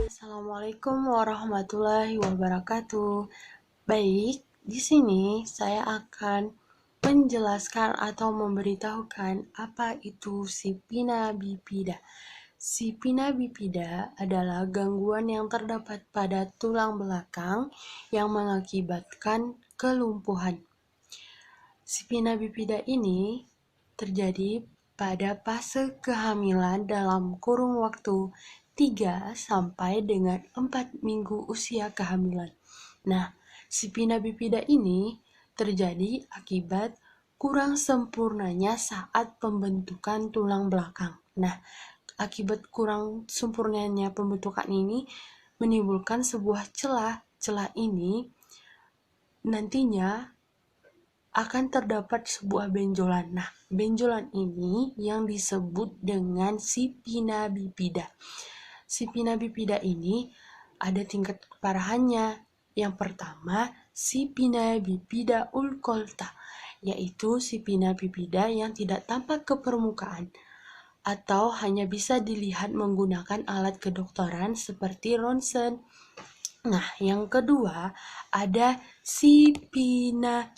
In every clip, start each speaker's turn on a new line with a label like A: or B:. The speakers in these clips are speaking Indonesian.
A: Assalamualaikum warahmatullahi wabarakatuh. Baik, di sini saya akan menjelaskan atau memberitahukan apa itu sipina bipida. Sipina bipida adalah gangguan yang terdapat pada tulang belakang yang mengakibatkan kelumpuhan. Sipina bipida ini terjadi pada fase kehamilan dalam kurun waktu 3 sampai dengan 4 minggu usia kehamilan. Nah, sipina bipida ini terjadi akibat kurang sempurnanya saat pembentukan tulang belakang. Nah, akibat kurang sempurnanya pembentukan ini menimbulkan sebuah celah. Celah ini nantinya akan terdapat sebuah benjolan. Nah, benjolan ini yang disebut dengan sipina bipida. Sipina bipida ini ada tingkat keparahannya. Yang pertama, sipina bipida ulkolta, yaitu sipina bipida yang tidak tampak ke permukaan atau hanya bisa dilihat menggunakan alat kedokteran seperti ronsen. Nah, yang kedua ada sipina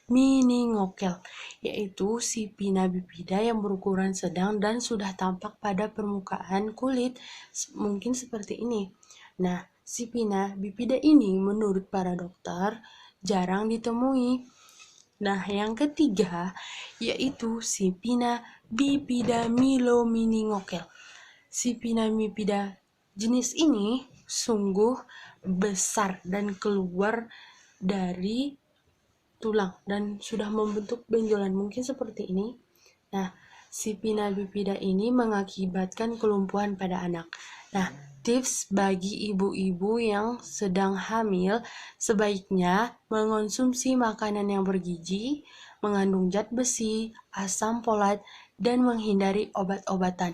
A: meningokel, yaitu sipina bipida yang berukuran sedang dan sudah tampak pada permukaan kulit, mungkin seperti ini. Nah, sipina bipida ini menurut para dokter jarang ditemui. Nah, yang ketiga yaitu sipina bipida milomeningokel. Sipina bipida jenis ini sungguh besar dan keluar dari tulang dan sudah membentuk benjolan, mungkin seperti ini. Nah, sipina bipida ini mengakibatkan kelumpuhan pada anak. Nah, tips bagi ibu-ibu yang sedang hamil sebaiknya mengonsumsi makanan yang bergizi, mengandung zat besi, asam folat, dan menghindari obat-obatan.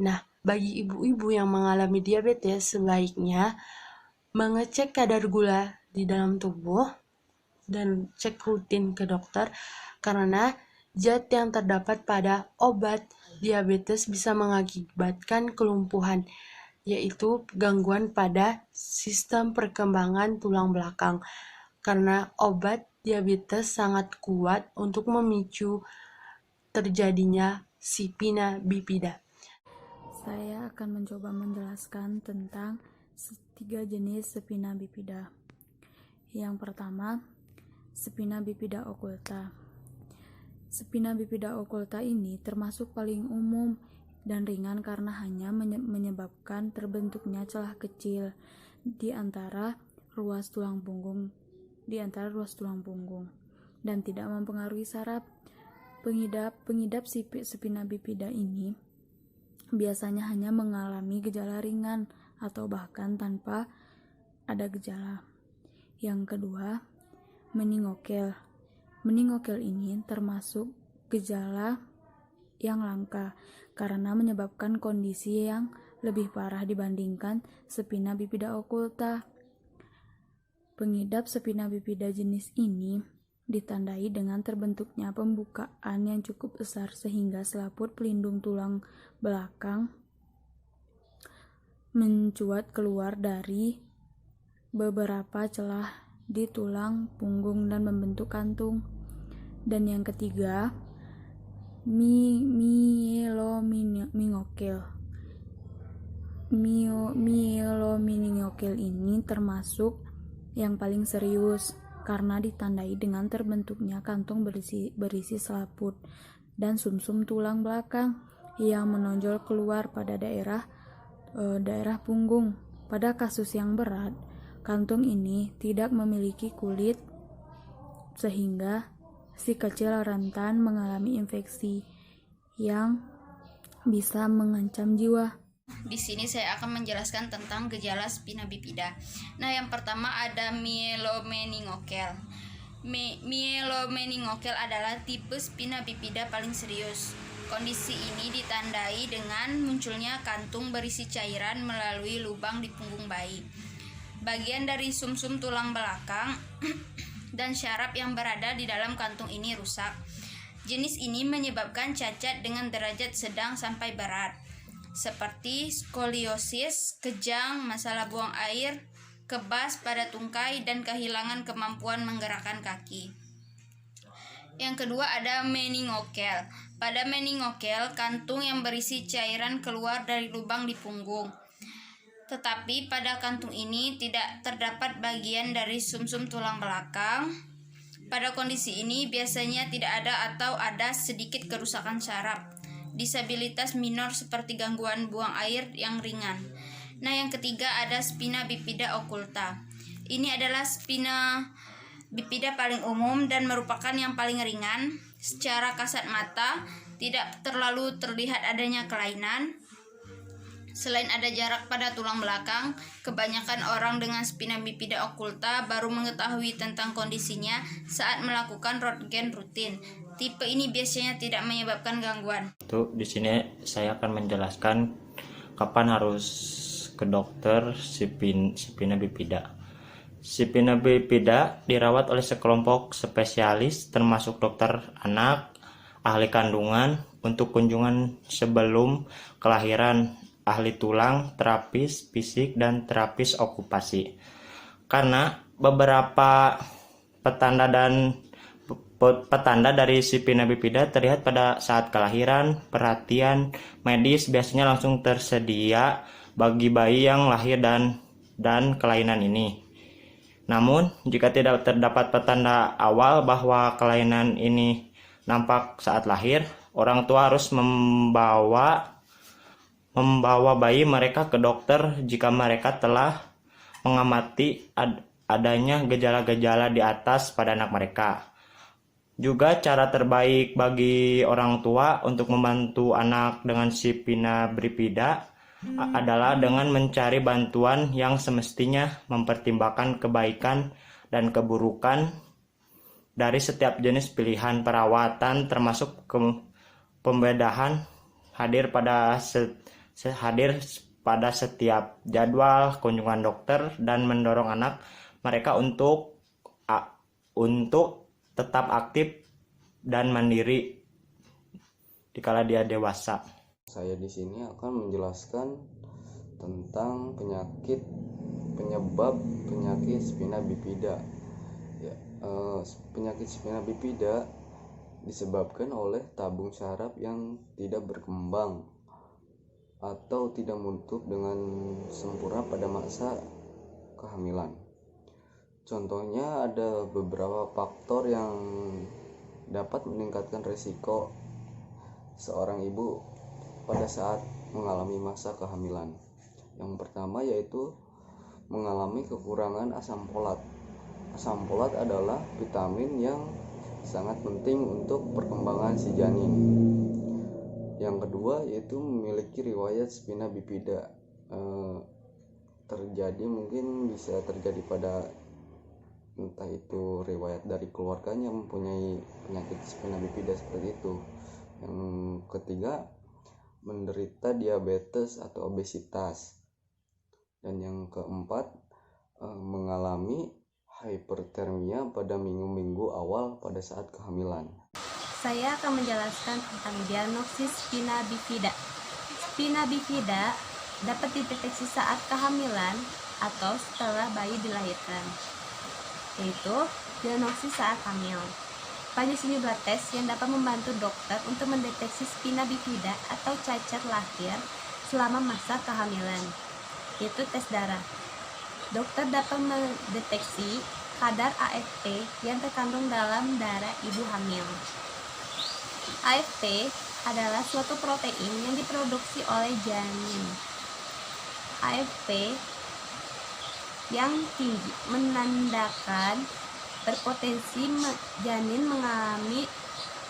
A: Nah, bagi ibu-ibu yang mengalami diabetes sebaiknya mengecek kadar gula di dalam tubuh dan cek rutin ke dokter, karena zat yang terdapat pada obat diabetes bisa mengakibatkan kelumpuhan, yaitu gangguan pada sistem perkembangan tulang belakang, karena obat diabetes sangat kuat untuk memicu terjadinya sipina bipida.
B: Saya akan mencoba menjelaskan tentang 3 jenis sipina bipida. Yang pertama, sipina bipida okulta. Sipina bipida okulta ini termasuk paling umum dan ringan karena hanya menyebabkan terbentuknya celah kecil di antara ruas tulang punggung dan tidak mempengaruhi saraf. Pengidap sipina bipida ini biasanya hanya mengalami gejala ringan atau bahkan tanpa ada gejala. Yang kedua, meningokel. Meningokel ini termasuk gejala yang langka karena menyebabkan kondisi yang lebih parah dibandingkan sipina bipida okulta. Pengidap sipina bipida jenis ini ditandai dengan terbentuknya pembukaan yang cukup besar sehingga selaput pelindung tulang belakang mencuat keluar dari beberapa celah di tulang punggung dan membentuk kantung. Dan yang ketiga, mielomeningokel. Mielomeningokel ini termasuk yang paling serius karena ditandai dengan terbentuknya kantung berisi selaput dan sumsum tulang belakang yang menonjol keluar pada daerah punggung. Pada kasus yang berat, kantung ini tidak memiliki kulit sehingga si kecil rentan mengalami infeksi yang bisa mengancam jiwa.
C: Di sini saya akan menjelaskan tentang gejala sipina bipida. Nah, yang pertama ada mielomeningokel. Mielomeningokel adalah tipe sipina bipida paling serius. Kondisi ini ditandai dengan munculnya kantung berisi cairan melalui lubang di punggung bayi. Bagian dari sumsum tulang belakang dan syaraf yang berada di dalam kantung ini rusak. Jenis ini menyebabkan cacat dengan derajat sedang sampai berat, seperti skoliosis, kejang, masalah buang air, kebas pada tungkai, dan kehilangan kemampuan menggerakkan kaki. Yang kedua ada meningokel. Pada meningokel, kantung yang berisi cairan keluar dari lubang di punggung. Tetapi pada kantung ini tidak terdapat bagian dari sumsum tulang belakang. Pada kondisi ini biasanya tidak ada atau ada sedikit kerusakan saraf, disabilitas minor seperti gangguan buang air yang ringan. Nah, yang ketiga ada spina bifida occulta. Ini adalah spina bifida paling umum dan merupakan yang paling ringan. Secara kasat mata tidak terlalu terlihat adanya kelainan. Selain ada jarak pada tulang belakang, kebanyakan orang dengan spina bifida occulta baru mengetahui tentang kondisinya saat melakukan röntgen rutin. Tipe ini biasanya tidak menyebabkan gangguan.
D: Di sini saya akan menjelaskan kapan harus ke dokter spina bifida. Spina bifida dirawat oleh sekelompok spesialis termasuk dokter anak, ahli kandungan untuk kunjungan sebelum kelahiran, ahli tulang, terapis fisik, dan terapis okupasi. Karena beberapa petanda dari spina bifida terlihat pada saat kelahiran, perhatian medis biasanya langsung tersedia bagi bayi yang lahir dan kelainan ini. Namun, jika tidak terdapat petanda awal bahwa kelainan ini nampak saat lahir, orang tua harus membawa bayi mereka ke dokter jika mereka telah mengamati adanya gejala-gejala di atas pada anak mereka. Juga cara terbaik bagi orang tua untuk membantu anak dengan spina bifida adalah dengan mencari bantuan yang semestinya mempertimbangkan kebaikan dan keburukan dari setiap jenis pilihan perawatan, termasuk pembedahan hadir pada setiap jadwal kunjungan dokter, dan mendorong anak mereka untuk tetap aktif dan mandiri dikala dia dewasa.
E: Saya di sini akan menjelaskan tentang penyebab penyakit spina bifida. Penyakit spina bifida disebabkan oleh tabung saraf yang tidak berkembang atau tidak menutup dengan sempurna pada masa kehamilan. Contohnya ada beberapa faktor yang dapat meningkatkan risiko seorang ibu pada saat mengalami masa kehamilan. Yang pertama yaitu mengalami kekurangan asam folat. Asam folat adalah vitamin yang sangat penting untuk perkembangan si janin. Yang kedua yaitu memiliki riwayat spina bifida. Mungkin bisa terjadi pada entah itu riwayat dari keluarganya mempunyai penyakit spina bifida seperti itu. Yang ketiga, menderita diabetes atau obesitas. Dan yang keempat, mengalami hipertermia pada minggu-minggu awal pada saat kehamilan.
F: Saya akan menjelaskan tentang diagnosis spina bifida. Spina bifida dapat dideteksi saat kehamilan atau setelah bayi dilahirkan, yaitu diagnosis saat hamil. Banyak sejumlah tes yang dapat membantu dokter untuk mendeteksi spina bifida atau cacat lahir selama masa kehamilan, yaitu tes darah. Dokter dapat mendeteksi kadar AFP yang terkandung dalam darah ibu hamil. AFP adalah suatu protein yang diproduksi oleh janin. AFP yang tinggi menandakan berpotensi janin mengalami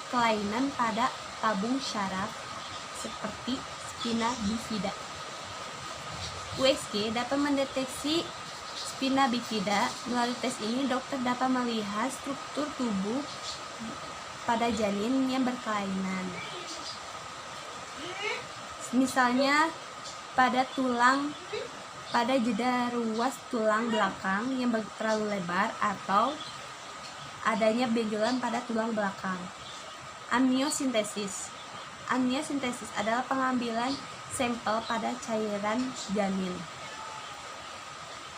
F: kelainan pada tabung saraf seperti spina bifida. USG dapat mendeteksi spina bifida. Melalui tes ini dokter dapat melihat struktur tubuh pada janin yang berkelainan. Misalnya pada jeda ruas tulang belakang yang terlalu lebar atau adanya benjolan pada tulang belakang. Amniosintesis. Amniosintesis adalah pengambilan sampel pada cairan janin.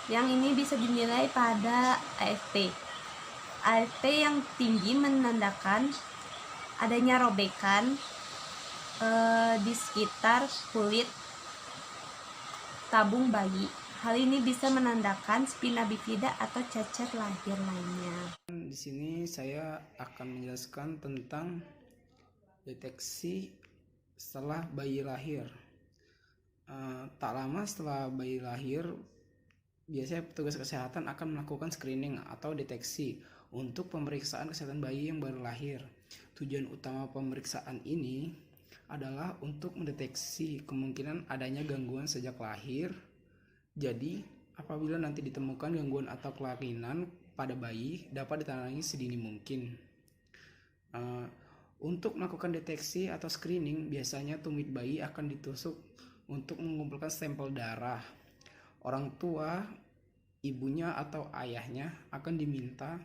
F: Yang ini bisa dinilai pada AFP. AFP yang tinggi menandakan adanya robekan di sekitar kulit tabung bayi. Hal ini bisa menandakan spina bifida atau cacat lahir lainnya.
G: Di sini saya akan menjelaskan tentang deteksi setelah bayi lahir. Tak lama setelah bayi lahir, biasanya petugas kesehatan akan melakukan screening atau deteksi untuk pemeriksaan kesehatan bayi yang baru lahir. Tujuan utama pemeriksaan ini adalah untuk mendeteksi kemungkinan adanya gangguan sejak lahir. Jadi, apabila nanti ditemukan gangguan atau kelainan pada bayi, dapat ditangani sedini mungkin. Untuk melakukan deteksi atau screening, biasanya tumit bayi akan ditusuk untuk mengumpulkan sampel darah. Orang tua, ibunya atau ayahnya akan diminta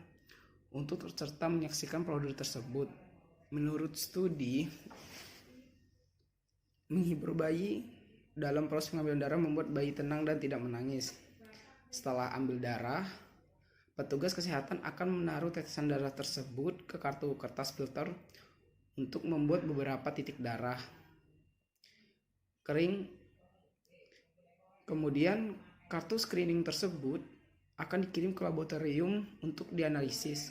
G: untuk turut serta menyaksikan prosedur tersebut. Menurut studi, menghibur bayi dalam proses pengambilan darah membuat bayi tenang dan tidak menangis. Setelah ambil darah, petugas kesehatan akan menaruh tetesan darah tersebut ke kartu kertas filter untuk membuat beberapa titik darah kering. Kemudian kartu screening tersebut akan dikirim ke laboratorium untuk dianalisis.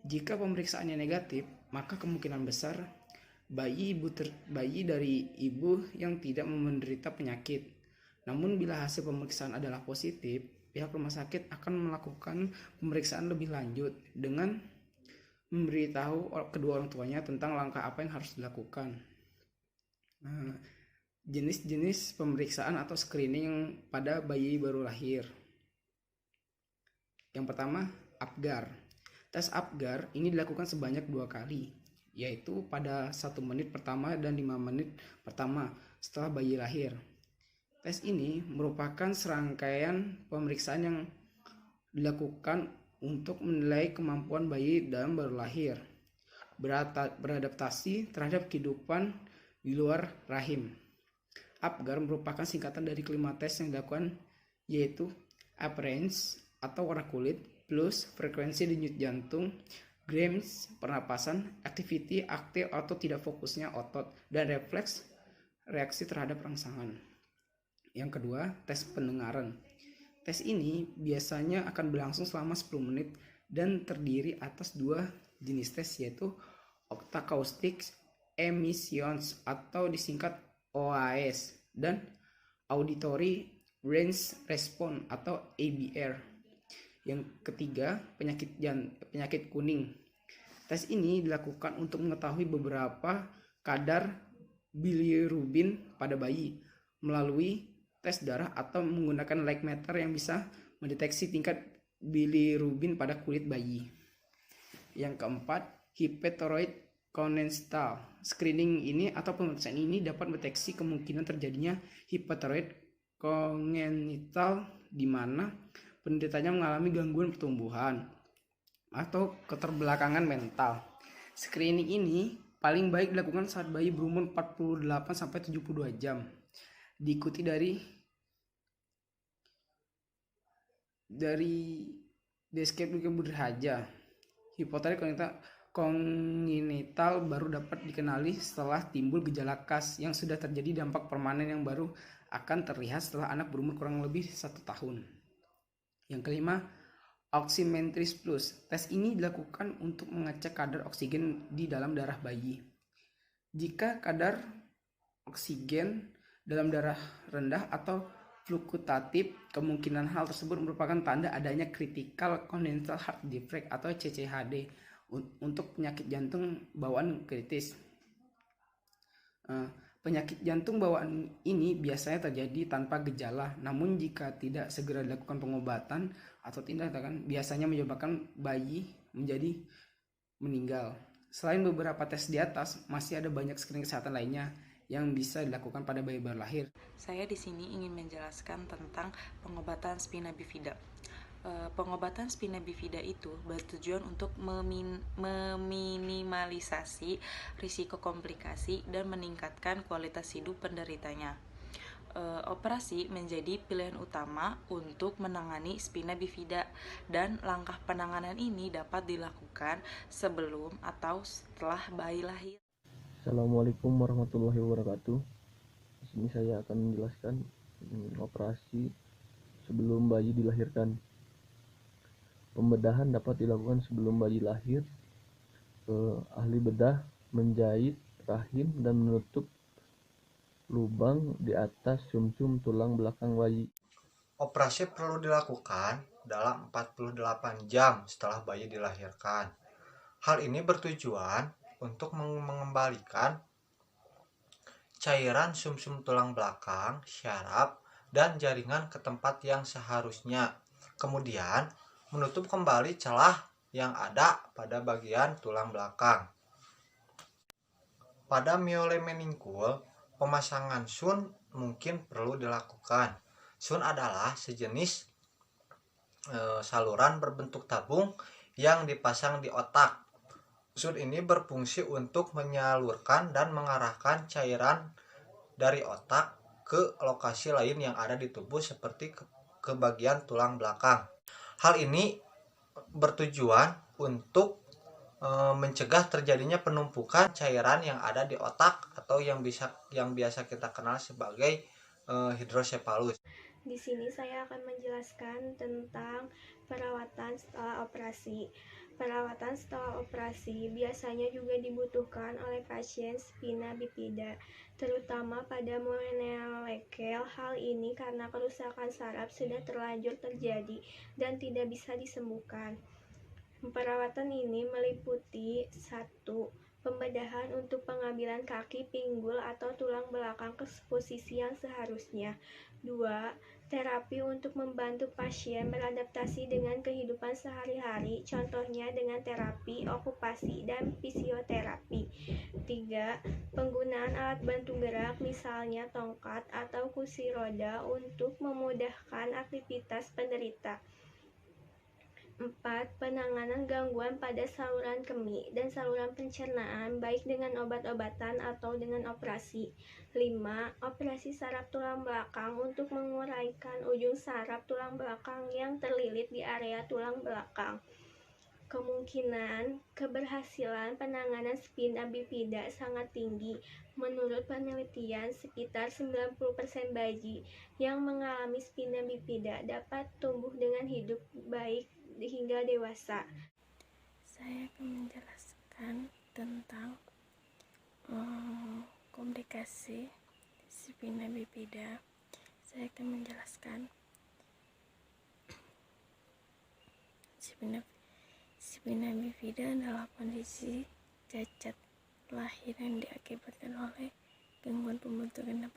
G: Jika pemeriksaannya negatif, maka kemungkinan besar bayi dari ibu yang tidak menderita penyakit. Namun bila hasil pemeriksaan adalah positif, pihak rumah sakit akan melakukan pemeriksaan lebih lanjut dengan memberitahu kedua orang tuanya tentang langkah apa yang harus dilakukan. Jenis-jenis pemeriksaan atau screening pada bayi baru lahir. Yang pertama, APGAR. Tes APGAR ini dilakukan sebanyak 2 kali, yaitu pada 1 menit pertama dan 5 menit pertama setelah bayi lahir. Tes ini merupakan serangkaian pemeriksaan yang dilakukan untuk menilai kemampuan bayi dalam baru lahir beradaptasi terhadap kehidupan di luar rahim. APGAR merupakan singkatan dari kelima tes yang dilakukan, yaitu appearance atau warna kulit, plus frekuensi denyut jantung, Grams pernapasan, activity aktif atau tidak fokusnya otot, dan refleks reaksi terhadap rangsangan. Yang kedua, tes pendengaran. Tes ini biasanya akan berlangsung selama 10 menit dan terdiri atas 2 jenis tes, yaitu octacoustic emissions atau disingkat OAS dan auditory range response atau ABR. Yang ketiga, penyakit kuning. Tes ini dilakukan untuk mengetahui beberapa kadar bilirubin pada bayi melalui tes darah atau menggunakan light meter yang bisa mendeteksi tingkat bilirubin pada kulit bayi. Yang keempat, hipothyroid congenital. Screening ini atau pemeriksaan ini dapat mendeteksi kemungkinan terjadinya hipothyroid congenital di mana penderitanya mengalami gangguan pertumbuhan atau keterbelakangan mental. Screening ini paling baik dilakukan saat bayi berumur 48-72 jam. Diikuti dari deskripsi berhaja. Hipothyroid congenital baru dapat dikenali setelah timbul gejala khas yang sudah terjadi dampak permanen yang baru akan terlihat setelah anak berumur kurang lebih 1 tahun. Yang kelima, oximetris plus. Tes ini dilakukan untuk mengecek kadar oksigen di dalam darah bayi. Jika kadar oksigen dalam darah rendah atau fluktuatif, kemungkinan hal tersebut merupakan tanda adanya critical congenital heart defect atau CCHD untuk penyakit jantung bawaan kritis. Penyakit jantung bawaan ini biasanya terjadi tanpa gejala, namun jika tidak segera dilakukan pengobatan atau tindakan, biasanya menyebabkan bayi menjadi meninggal. Selain beberapa tes di atas, masih ada banyak screening kesehatan lainnya yang bisa dilakukan pada bayi baru lahir.
H: Saya di sini ingin menjelaskan tentang pengobatan spina bifida. Pengobatan spina bifida itu bertujuan untuk meminimalisasi risiko komplikasi dan meningkatkan kualitas hidup penderitanya. Operasi menjadi pilihan utama untuk menangani spina bifida, dan langkah penanganan ini dapat dilakukan sebelum atau setelah bayi lahir.
I: Assalamualaikum warahmatullahi wabarakatuh. Di sini saya akan menjelaskan operasi sebelum bayi dilahirkan. Pembedahan dapat dilakukan sebelum bayi lahir. Ahli bedah menjahit rahim dan menutup lubang di atas sumsum tulang belakang bayi.
J: Operasi perlu dilakukan dalam 48 jam setelah bayi dilahirkan. Hal ini bertujuan untuk mengembalikan cairan sumsum tulang belakang, syaraf, dan jaringan ke tempat yang seharusnya. Kemudian, menutup kembali celah yang ada pada bagian tulang belakang. Pada miole meningkul, pemasangan sun mungkin perlu dilakukan. Sun adalah sejenis saluran berbentuk tabung yang dipasang di otak. Sun ini berfungsi untuk menyalurkan dan mengarahkan cairan dari otak ke lokasi lain yang ada di tubuh seperti ke bagian tulang belakang. Hal ini bertujuan untuk mencegah terjadinya penumpukan cairan yang ada di otak atau yang biasa kita kenal sebagai hidrosefalus.
K: Di sini saya akan menjelaskan tentang perawatan setelah operasi. Perawatan setelah operasi biasanya juga dibutuhkan oleh pasien spina bifida, terutama pada monolekel. Hal ini karena kerusakan saraf sudah terlanjur terjadi dan tidak bisa disembuhkan. Perawatan ini meliputi 1. Pembedahan untuk pengambilan kaki, pinggul, atau tulang belakang ke posisi yang seharusnya. 2. Terapi untuk membantu pasien beradaptasi dengan kehidupan sehari-hari, contohnya dengan terapi okupasi dan fisioterapi. 3. Penggunaan alat bantu gerak, misalnya tongkat atau kursi roda untuk memudahkan aktivitas penderita. 4. Penanganan gangguan pada saluran kemih dan saluran pencernaan, baik dengan obat-obatan atau dengan operasi. 5. Operasi saraf tulang belakang untuk menguraikan ujung saraf tulang belakang yang terlilit di area tulang belakang. Kemungkinan keberhasilan penanganan spina bifida sangat tinggi. Menurut penelitian, sekitar 90% bayi yang mengalami spina bifida dapat tumbuh dengan hidup baik hingga dewasa.
L: Saya akan menjelaskan tentang komplikasi spina bifida. Saya akan menjelaskan spina bifida adalah kondisi cacat lahir yang diakibatkan oleh gangguan pembentukan dan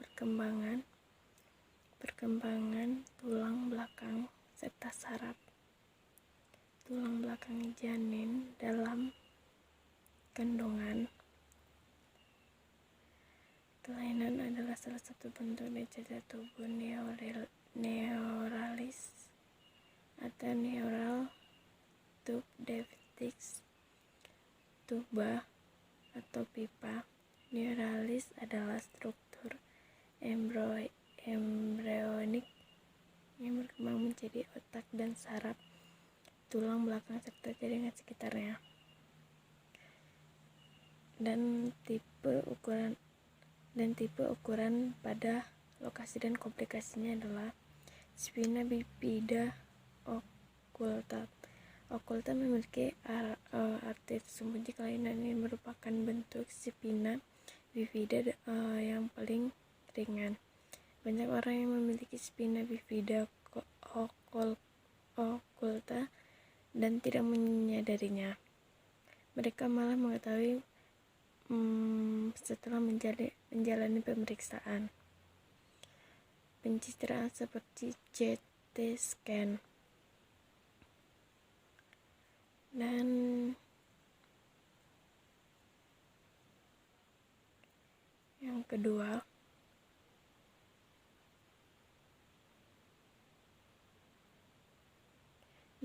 L: perkembangan tulang belakang serta saraf tulang belakang janin dalam kandungan. Kelainan adalah salah satu bentuk dari cacat tubuh neuralis atau neural tube deficits tuba atau pipa. Neuralis adalah struktur embrionik yang berkembang menjadi otak dan saraf tulang belakang serta jaringan sekitarnya. Dan tipe ukuran pada lokasi dan komplikasinya adalah spina bifida occulta. Occulta memiliki arti tersembunyi. Kelainan ini merupakan bentuk spina bifida yang paling ringan. Banyak orang yang memiliki spina bifida occulta dan tidak menyadarinya. Mereka malah mengetahui setelah menjalani pemeriksaan pencitraan seperti CT scan. Dan yang kedua,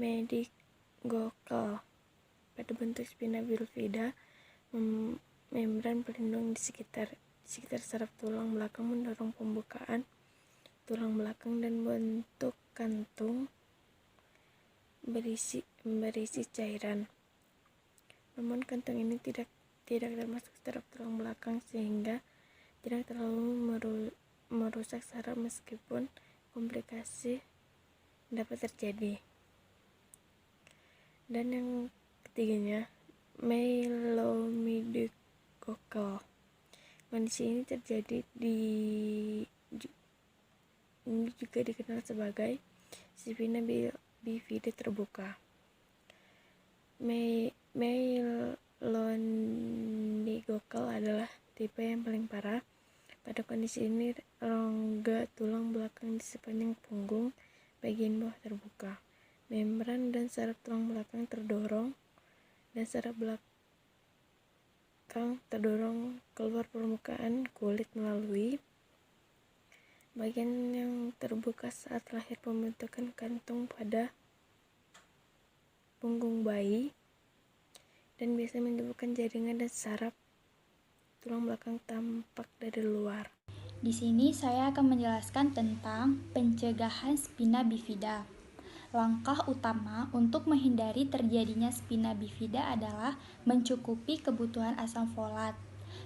L: meningokal. Pada bentuk spina bifida, membran pelindung di sekitar saraf tulang belakang mendorong pembukaan tulang belakang dan bentuk kantung berisi cairan. Namun kantung ini tidak termasuk saraf tulang belakang sehingga tidak terlalu merusak saraf meskipun komplikasi dapat terjadi. Dan yang ketiganya, myelomeningokal. Kondisi ini ini juga dikenal sebagai spina bifida terbuka. Myelomeningokal adalah tipe yang paling parah. Pada kondisi ini, rongga tulang belakang di sepanjang punggung bagian bawah terbuka. Membran dan saraf tulang belakang terdorong dan saraf belakang terdorong keluar permukaan kulit melalui bagian yang terbuka saat lahir. Pembentukan kantung pada punggung bayi dan biasanya menyebabkan jaringan dan saraf tulang belakang tampak dari luar.
C: Di sini saya akan menjelaskan tentang pencegahan spina bifida. Langkah utama untuk menghindari terjadinya spina bifida adalah mencukupi kebutuhan asam folat,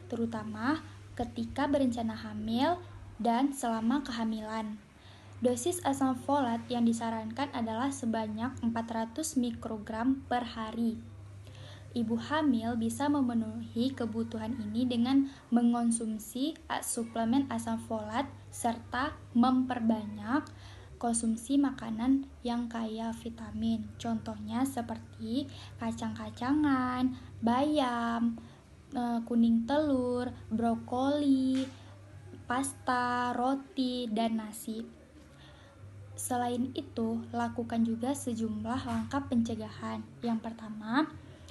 C: terutama ketika berencana hamil dan selama kehamilan. Dosis asam folat yang disarankan adalah sebanyak 400 mikrogram per hari. Ibu hamil bisa memenuhi kebutuhan ini dengan mengonsumsi suplemen asam folat serta memperbanyak konsumsi makanan yang kaya vitamin. Contohnya seperti kacang-kacangan, bayam, kuning telur, brokoli, pasta, roti, dan nasi. Selain itu, lakukan juga sejumlah langkah pencegahan. Yang pertama,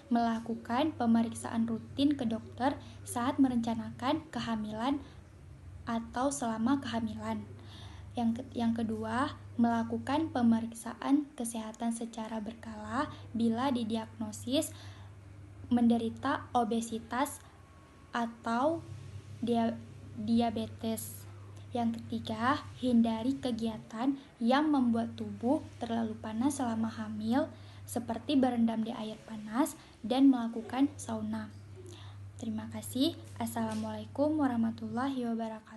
C: melakukan pemeriksaan rutin ke dokter saat merencanakan kehamilan atau selama kehamilan. Yang kedua, melakukan pemeriksaan kesehatan secara berkala bila didiagnosis menderita obesitas atau diabetes. Yang ketiga, hindari kegiatan yang membuat tubuh terlalu panas selama hamil, seperti berendam di air panas dan melakukan sauna. Terima kasih. Assalamualaikum warahmatullahi wabarakatuh.